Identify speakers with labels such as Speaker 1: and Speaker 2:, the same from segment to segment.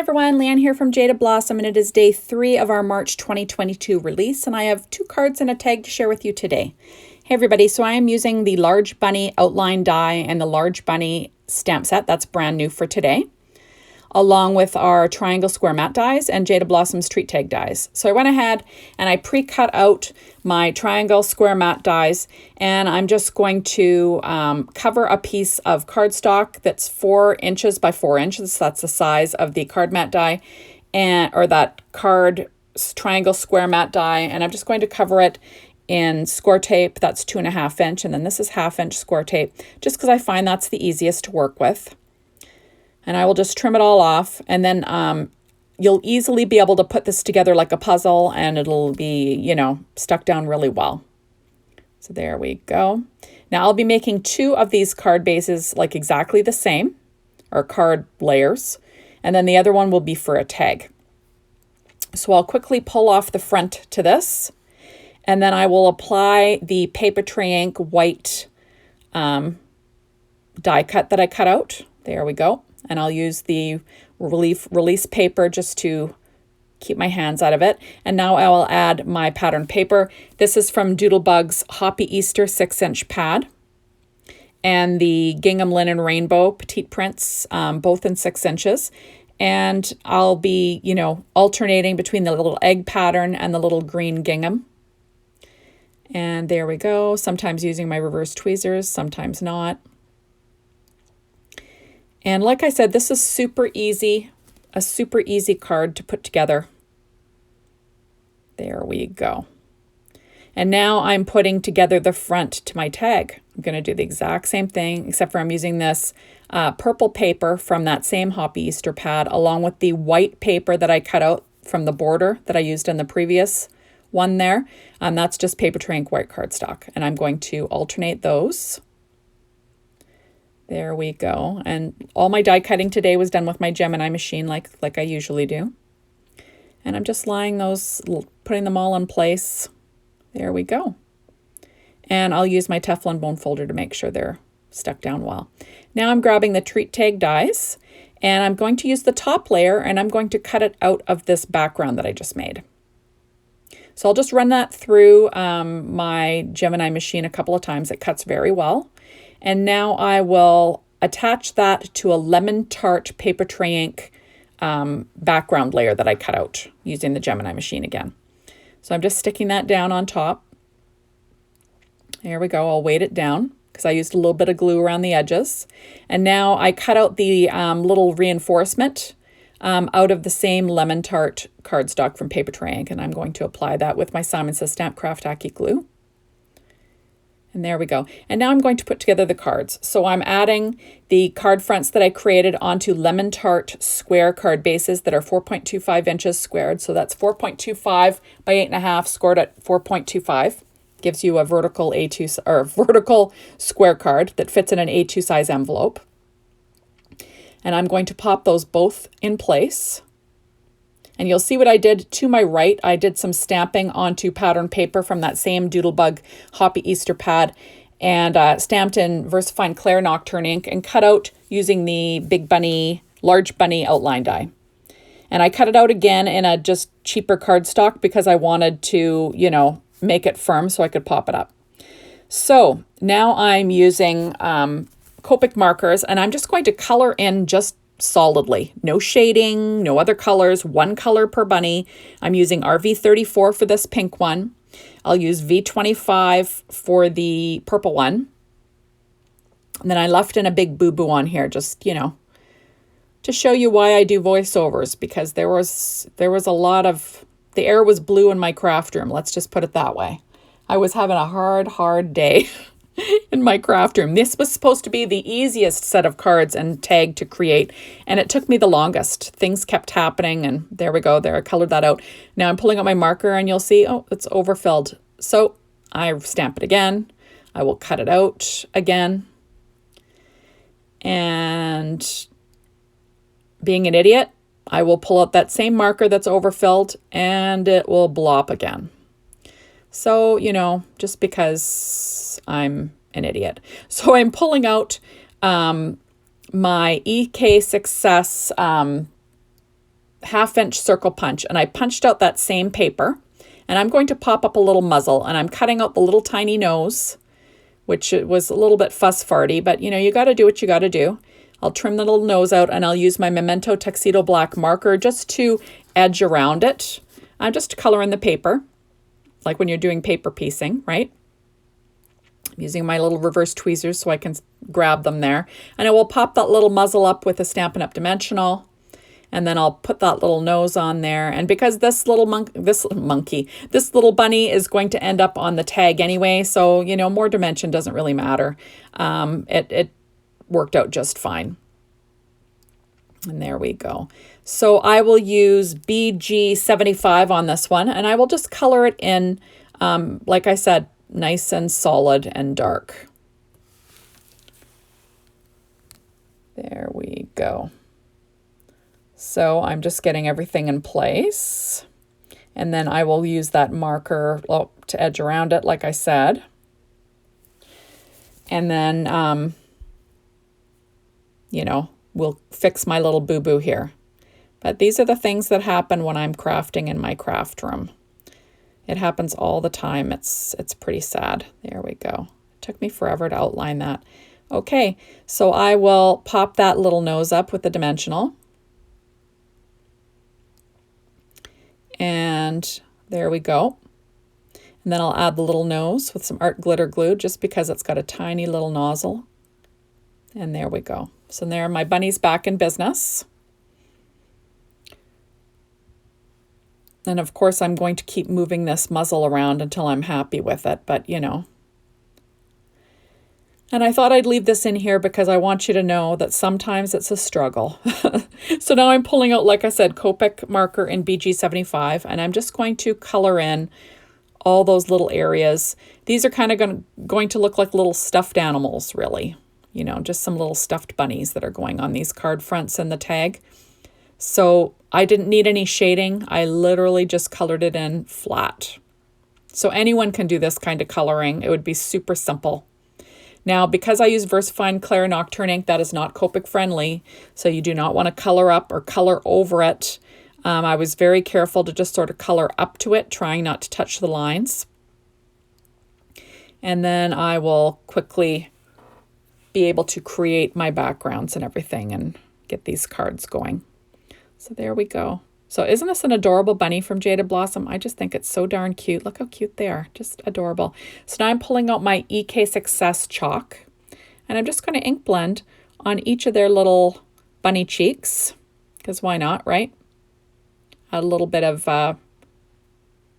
Speaker 1: everyone, Leanne here from Jaded Blossom, and it is day 3 of our March 2022 release, and I have 2 cards and a tag to share with you today. Hey everybody, so I am using the Large Bunny outline die and the Large Bunny stamp set, that's brand new for today, along with our triangle square matte dies and Jaded Blossom's treat tag dies. So I went ahead and I pre-cut out my triangle square matte dies, and I'm just going to cover a piece of cardstock that's 4 inches by 4 inches. That's the size of the card matte die, or that card triangle square matte die, and I'm just going to cover it in score tape. That's 2.5 inch, and then this is 1/2 inch score tape, just because I find that's the easiest to work with. And I will just trim it all off, and then you'll easily be able to put this together like a puzzle, and it'll be, you know, stuck down really well. So there we go. Now I'll be making 2 of these card bases like exactly the same, or card layers, and then the other one will be for a tag. So I'll quickly pull off the front to this, and then I will apply the paper tray ink white die cut that I cut out. There we go. And I'll use the release paper just to keep my hands out of it. And now I will add my pattern paper. This is from Doodlebug's Hoppy Easter 6-inch pad, and the Gingham Linen Rainbow Petite Prints, both in 6 inches. And I'll be, you know, alternating between the little egg pattern and the little green gingham. And there we go. Sometimes using my reverse tweezers, sometimes not. And like I said, this is super easy, a super easy card to put together. There we go. And now I'm putting together the front to my tag. I'm going to do the exact same thing, except for I'm using this purple paper from that same Hoppy Easter pad, along with the white paper that I cut out from the border that I used in the previous one there. That's just paper tray ink white cardstock. And I'm going to alternate those. There we go. And all my die cutting today was done with my Gemini machine like I usually do. And I'm just putting them all in place. There we go. And I'll use my Teflon bone folder to make sure they're stuck down well. Now I'm grabbing the treat tag dies, and I'm going to use the top layer, and I'm going to cut it out of this background that I just made. So I'll just run that through my Gemini machine a couple of times. It cuts very well. And now I will attach that to a lemon tart paper tray ink background layer that I cut out using the Gemini machine again. So I'm just sticking that down on top. There we go. I'll weight it down because I used a little bit of glue around the edges. And now I cut out the little reinforcement out of the same lemon tart cardstock from paper tray ink, and I'm going to apply that with my Simon Says Stamp Craft Tacky glue. And there we go. And now I'm going to put together the cards. So I'm adding the card fronts that I created onto lemon tart square card bases that are 4.25 inches squared. So that's 4.25 by 8.5 scored at 4.25. Gives you a vertical A2 or vertical square card that fits in an A2 size envelope. And I'm going to pop those both in place. And you'll see what I did to my right. I did some stamping onto pattern paper from that same Doodlebug Hoppy Easter pad, and stamped in VersaFine Claire Nocturne ink and cut out using the Large Bunny outline die. And I cut it out again in a just cheaper cardstock because I wanted to, you know, make it firm so I could pop it up. So now I'm using Copic markers, and I'm just going to color in just solidly. No shading, no other colors, 1 color per bunny. I'm using RV34 for this pink one. I'll use V25 for the purple one. And then I left in a big boo-boo on here, just, you know, to show you why I do voiceovers, because there was a lot of, the air was blue in my craft room. Let's just put it that way. I was having a hard day in my craft room. This was supposed to be the easiest set of cards and tag to create, and it took me the longest. Things kept happening, and there we go. There, I colored that out. Now I'm pulling out my marker, and you'll see, oh, it's overfilled. So I stamp it again. I will cut it out again. And being an idiot, I will pull out that same marker that's overfilled, and it will blow up again. So, you know, just because I'm an idiot. So I'm pulling out my EK Success 1/2 inch circle punch, and I punched out that same paper, and I'm going to pop up a little muzzle, and I'm cutting out the little tiny nose, which it was a little bit fuss farty, but you know, you got to do what you got to do. I'll trim the little nose out, and I'll use my Memento Tuxedo Black marker just to edge around it. Just to color in the paper, like when you're doing paper piecing, right? I'm using my little reverse tweezers so I can grab them there. And I will pop that little muzzle up with a Stampin' Up! Dimensional. And then I'll put that little nose on there. And because this little this little bunny is going to end up on the tag anyway, so, you know, more dimension doesn't really matter. It worked out just fine. And there we go. So I will use BG75 on this one, and I will just color it in, like I said, nice and solid and dark. There we go. So I'm just getting everything in place, and then I will use that marker to edge around it, like I said. And then, you know, we'll fix my little boo-boo here. But these are the things that happen when I'm crafting in my craft room. It happens all the time. It's pretty sad. There we go. It took me forever to outline that. Okay, so I will pop that little nose up with the dimensional. And there we go. And then I'll add the little nose with some art glitter glue just because it's got a tiny little nozzle. And there we go. So there, my bunny's back in business. And of course, I'm going to keep moving this muzzle around until I'm happy with it, but you know. And I thought I'd leave this in here because I want you to know that sometimes it's a struggle. So now I'm pulling out, like I said, Copic marker in BG75, and I'm just going to color in all those little areas. These are kind of going to look like little stuffed animals, really. You know, just some little stuffed bunnies that are going on these card fronts and the tag. So I didn't need any shading. I literally just colored it in flat. So anyone can do this kind of coloring. It would be super simple. Now, because I use VersaFine Clair Nocturne ink, that is not Copic friendly, so you do not want to color up or color over it. I was very careful to just sort of color up to it, trying not to touch the lines. And then I will quickly be able to create my backgrounds and everything and get these cards going. So there we go. So isn't this an adorable bunny from Jaded Blossom? I just think it's so darn cute. Look how cute they are. Just adorable. So now I'm pulling out my EK Success chalk, and I'm just going to ink blend on each of their little bunny cheeks, because why not, right? Add a little bit of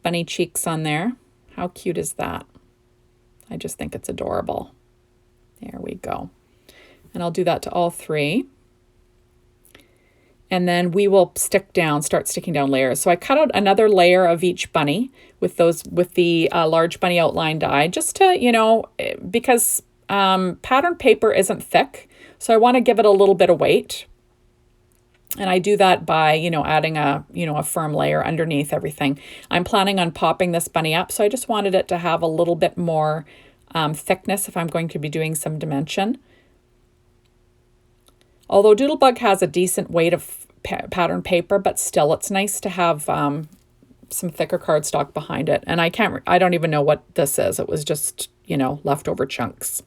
Speaker 1: bunny cheeks on there. How cute is that? I just think it's adorable. There we go. And I'll do that to all three. And then we will start sticking down layers. So I cut out another layer of each bunny with the large bunny outline die, just to, you know, because pattern paper isn't thick, so I want to give it a little bit of weight. And I do that by, you know, adding a firm layer underneath everything. I'm planning on popping this bunny up, so I just wanted it to have a little bit more thickness if I'm going to be doing some dimension. Although Doodlebug has a decent weight of pattern paper, but still it's nice to have some thicker cardstock behind it. And I don't even know what this is. It was just, you know, leftover chunks,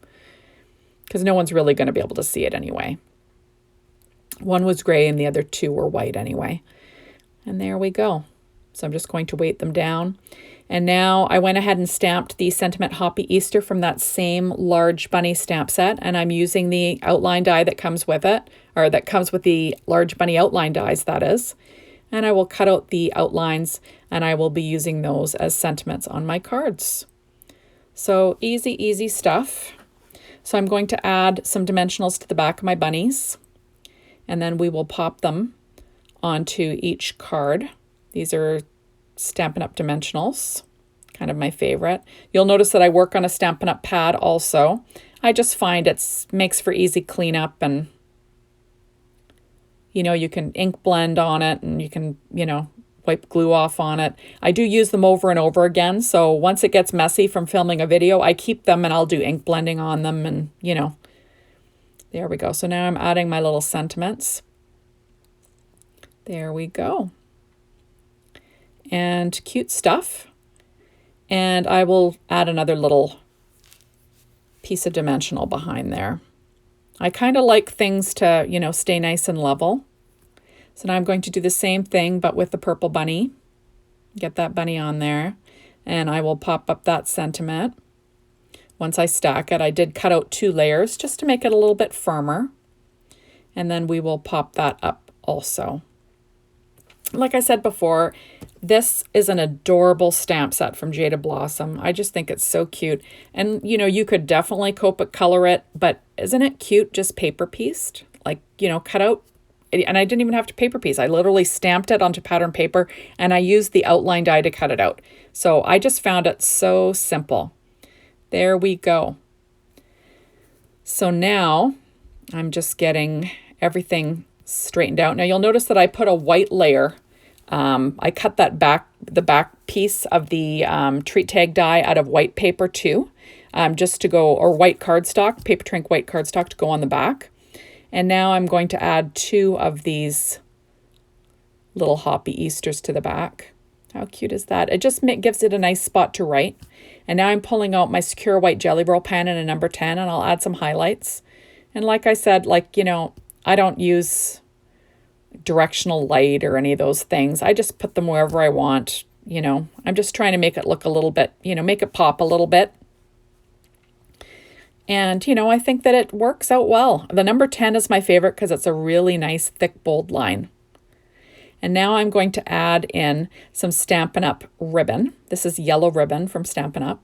Speaker 1: because no one's really going to be able to see it anyway. One was gray and the other two were white anyway. And there we go. So I'm just going to weight them down. And now I went ahead and stamped the Sentiment Hoppy Easter from that same large bunny stamp set. And I'm using the outline die that comes with it, or that comes with the large bunny outline dies, that is. And I will cut out the outlines, and I will be using those as sentiments on my cards. So easy, easy stuff. So I'm going to add some dimensionals to the back of my bunnies, and then we will pop them onto each card. These are Stampin' Up! Dimensionals, kind of my favorite. You'll notice that I work on a Stampin' Up! Pad also. I just find it makes for easy cleanup, and you know, you can ink blend on it, and you can, you know, wipe glue off on it. I do use them over and over again, so once it gets messy from filming a video, I keep them and I'll do ink blending on them, and you know, there we go. So now I'm adding my little sentiments. There we go. and cute stuff. And I will add another little piece of dimensional behind there. I kind of like things to, you know, stay nice and level. So now I'm going to do the same thing, but with the purple bunny. Get that bunny on there, and I will pop up that sentiment. Once I stack it, I did cut out 2 layers just to make it a little bit firmer. And then we will pop that up also. Like I said before, this is an adorable stamp set from Jaded Blossom. I just think it's so cute. And, you know, you could definitely Copic color it, but isn't it cute just paper pieced? Like, you know, cut out. And I didn't even have to paper piece. I literally stamped it onto pattern paper, and I used the outline die to cut it out. So I just found it so simple. There we go. So now I'm just getting everything straightened out. Now you'll notice that I put a white layer. I cut the back piece of the treat tag die out of white paper too, just to go, or white cardstock, paper trink white cardstock to go on the back. And now I'm going to add 2 of these little Hoppy Easters to the back. How cute is that? It just gives it a nice spot to write. And now I'm pulling out my Secure White Jelly Roll pen in a number 10, and I'll add some highlights. And like I said, like, you know, I don't use directional light or any of those things. I just put them wherever I want, you know. I'm just trying to make it look a little bit, you know, make it pop a little bit. And, you know, I think that it works out well. The number 10 is my favorite because it's a really nice, thick, bold line. And now I'm going to add in some Stampin' Up! Ribbon. This is yellow ribbon from Stampin' Up!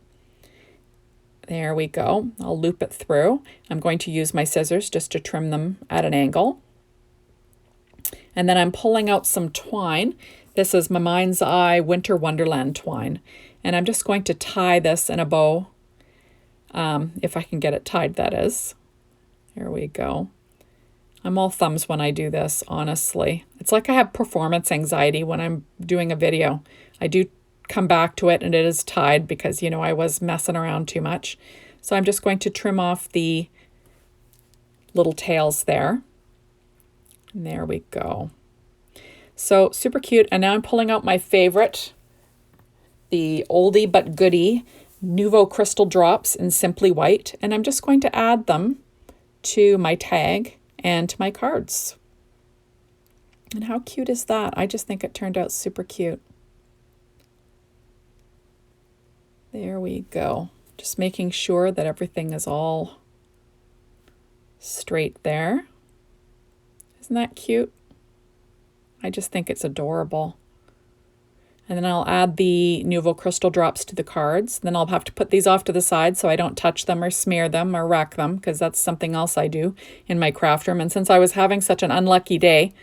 Speaker 1: There we go. I'll loop it through. I'm going to use my scissors just to trim them at an angle. And then I'm pulling out some twine. This is my Mind's Eye Winter Wonderland twine. And I'm just going to tie this in a bow. If I can get it tied, that is. There we go. I'm all thumbs when I do this, honestly. It's like I have performance anxiety when I'm doing a video. I do come back to it and it is tied because, you know, I was messing around too much. So I'm just going to trim off the little tails there. And there we go. So super cute. And now I'm pulling out my favorite, the oldie but goodie Nouveau Crystal Drops in Simply White, and I'm just going to add them to my tag and to my cards. And how cute is that? I just think it turned out super cute. There we go. Just making sure that everything is all straight there. Isn't that cute? I just think it's adorable. And then I'll add the Nouveau Crystal Drops to the cards. Then I'll have to put these off to the side so I don't touch them or smear them or wreck them, because that's something else I do in my craft room. And since I was having such an unlucky day,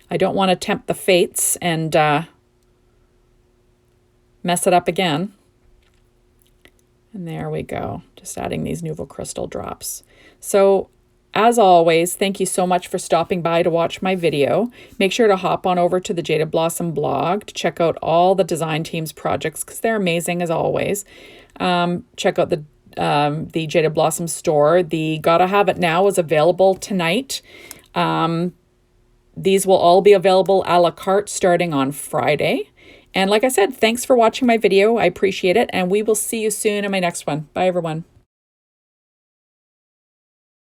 Speaker 1: I don't want to tempt the fates and mess it up again. And there we go. Just adding these Nouveau Crystal Drops. So as always, thank you so much for stopping by to watch my video. Make sure to hop on over to the Jaded Blossom blog to check out all the design team's projects because they're amazing as always. Check out the Jaded Blossom store. The Gotta Have It Now is available tonight. These will all be available a la carte starting on Friday. And like I said, thanks for watching my video. I appreciate it. And we will see you soon in my next one. Bye, everyone.